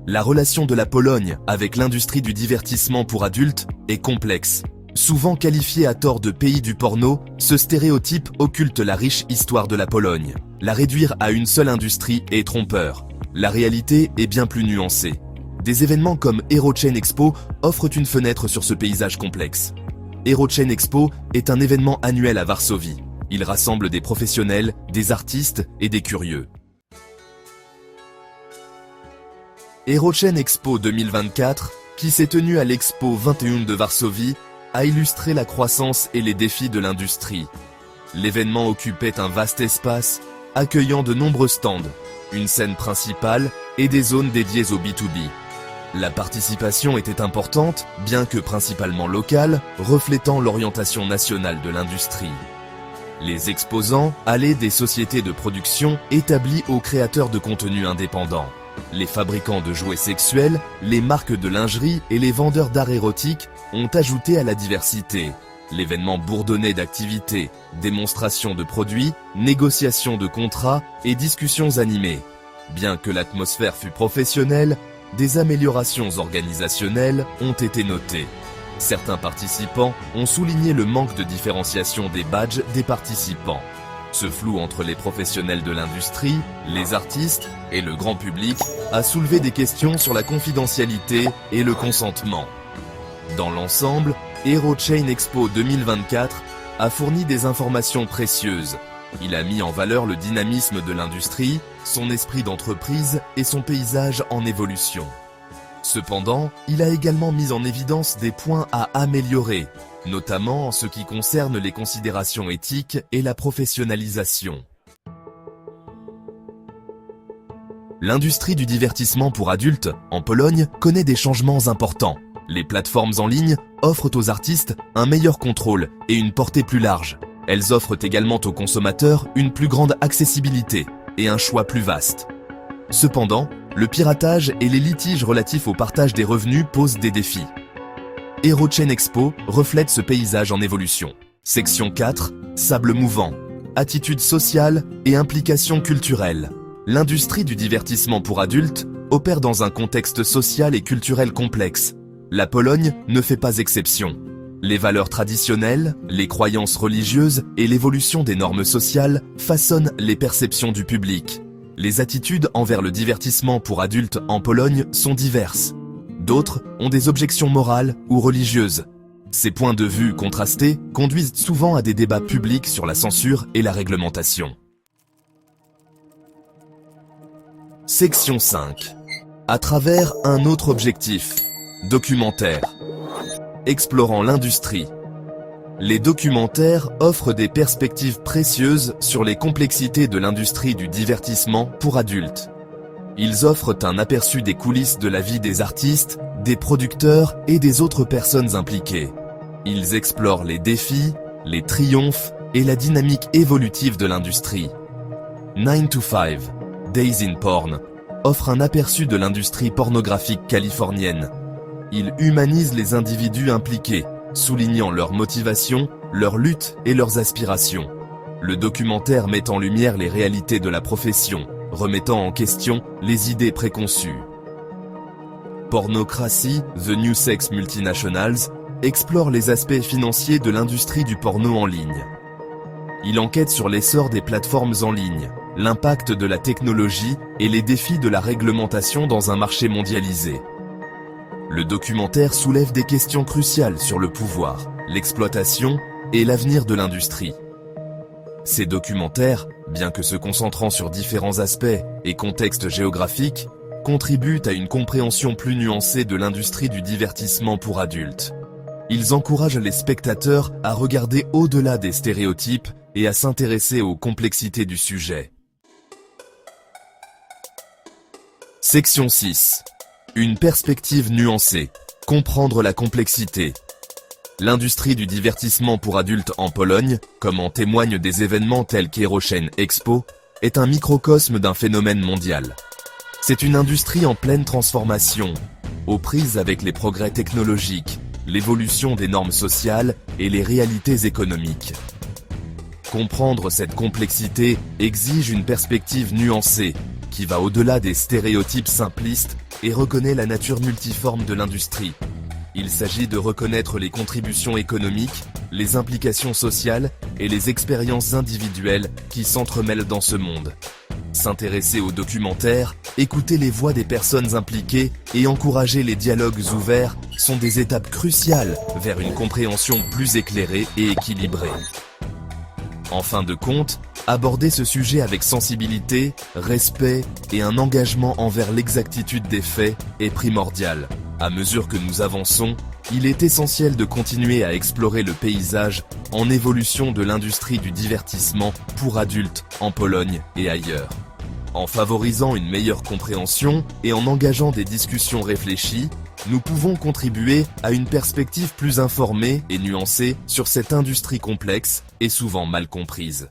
La relation de la Pologne avec l'industrie du divertissement pour adultes est complexe. Souvent qualifié à tort de pays du porno, ce stéréotype occulte la riche histoire de la Pologne. La réduire à une seule industrie est trompeur. La réalité est bien plus nuancée. Des événements comme Eurochain Expo offrent une fenêtre sur ce paysage complexe. Eurochain Expo est un événement annuel à Varsovie. Il rassemble des professionnels, des artistes et des curieux. Eurochain Expo 2024, qui s'est tenu à l'Expo 21 de Varsovie, a illustré la croissance et les défis de l'industrie. L'événement occupait un vaste espace, accueillant de nombreux stands, une scène principale et des zones dédiées au B2B. La participation était importante, bien que principalement locale, reflétant l'orientation nationale de l'industrie. Les exposants allaient des sociétés de production établies aux créateurs de contenus indépendants. Les fabricants de jouets sexuels, les marques de lingerie et les vendeurs d'art érotique ont ajouté à la diversité. L'événement bourdonnait d'activités, démonstrations de produits, négociations de contrats et discussions animées. Bien que l'atmosphère fût professionnelle, des améliorations organisationnelles ont été notées. Certains participants ont souligné le manque de différenciation des badges des participants. Ce flou entre les professionnels de l'industrie, les artistes et le grand public a soulevé des questions sur la confidentialité et le consentement. Dans l'ensemble, Eurochain Expo 2024 a fourni des informations précieuses. Il a mis en valeur le dynamisme de l'industrie, son esprit d'entreprise et son paysage en évolution. Cependant, il a également mis en évidence des points à améliorer, notamment en ce qui concerne les considérations éthiques et la professionnalisation. L'industrie du divertissement pour adultes, en Pologne, connaît des changements importants. Les plateformes en ligne offrent aux artistes un meilleur contrôle et une portée plus large. Elles offrent également aux consommateurs une plus grande accessibilité et un choix plus vaste. Cependant, le piratage et les litiges relatifs au partage des revenus posent des défis. Eurochain Expo reflète ce paysage en évolution. Section 4, sable mouvant, attitude sociale et implication culturelle. L'industrie du divertissement pour adultes opère dans un contexte social et culturel complexe. La Pologne ne fait pas exception. Les valeurs traditionnelles, les croyances religieuses et l'évolution des normes sociales façonnent les perceptions du public. Les attitudes envers le divertissement pour adultes en Pologne sont diverses. D'autres ont des objections morales ou religieuses. Ces points de vue contrastés conduisent souvent à des débats publics sur la censure et la réglementation. Section 5. À travers un autre objectif. Documentaire. Explorant l'industrie. Les documentaires offrent des perspectives précieuses sur les complexités de l'industrie du divertissement pour adultes. Ils offrent un aperçu des coulisses de la vie des artistes, des producteurs et des autres personnes impliquées. Ils explorent les défis, les triomphes et la dynamique évolutive de l'industrie. 9 to 5, Days in Porn, offre un aperçu de l'industrie pornographique californienne. Il humanise les individus impliqués, soulignant leurs motivations, leurs luttes et leurs aspirations. Le documentaire met en lumière les réalités de la profession, remettant en question les idées préconçues. Pornocracy, The New Sex Multinationals, explore les aspects financiers de l'industrie du porno en ligne. Il enquête sur l'essor des plateformes en ligne, l'impact de la technologie et les défis de la réglementation dans un marché mondialisé. Le documentaire soulève des questions cruciales sur le pouvoir, l'exploitation et l'avenir de l'industrie. Ces documentaires, bien que se concentrant sur différents aspects et contextes géographiques, contribuent à une compréhension plus nuancée de l'industrie du divertissement pour adultes. Ils encouragent les spectateurs à regarder au-delà des stéréotypes et à s'intéresser aux complexités du sujet. Section 6. Une perspective nuancée. Comprendre la complexité. L'industrie du divertissement pour adultes en Pologne, comme en témoignent des événements tels qu'Eurochain Expo, est un microcosme d'un phénomène mondial. C'est une industrie en pleine transformation, aux prises avec les progrès technologiques, l'évolution des normes sociales et les réalités économiques. Comprendre cette complexité exige une perspective nuancée, qui va au-delà des stéréotypes simplistes et reconnaît la nature multiforme de l'industrie. Il s'agit de reconnaître les contributions économiques, les implications sociales et les expériences individuelles qui s'entremêlent dans ce monde. S'intéresser aux documentaires, écouter les voix des personnes impliquées et encourager les dialogues ouverts sont des étapes cruciales vers une compréhension plus éclairée et équilibrée. En fin de compte, aborder ce sujet avec sensibilité, respect et un engagement envers l'exactitude des faits est primordial. À mesure que nous avançons, il est essentiel de continuer à explorer le paysage en évolution de l'industrie du divertissement pour adultes en Pologne et ailleurs. En favorisant une meilleure compréhension et en engageant des discussions réfléchies, nous pouvons contribuer à une perspective plus informée et nuancée sur cette industrie complexe et souvent mal comprise.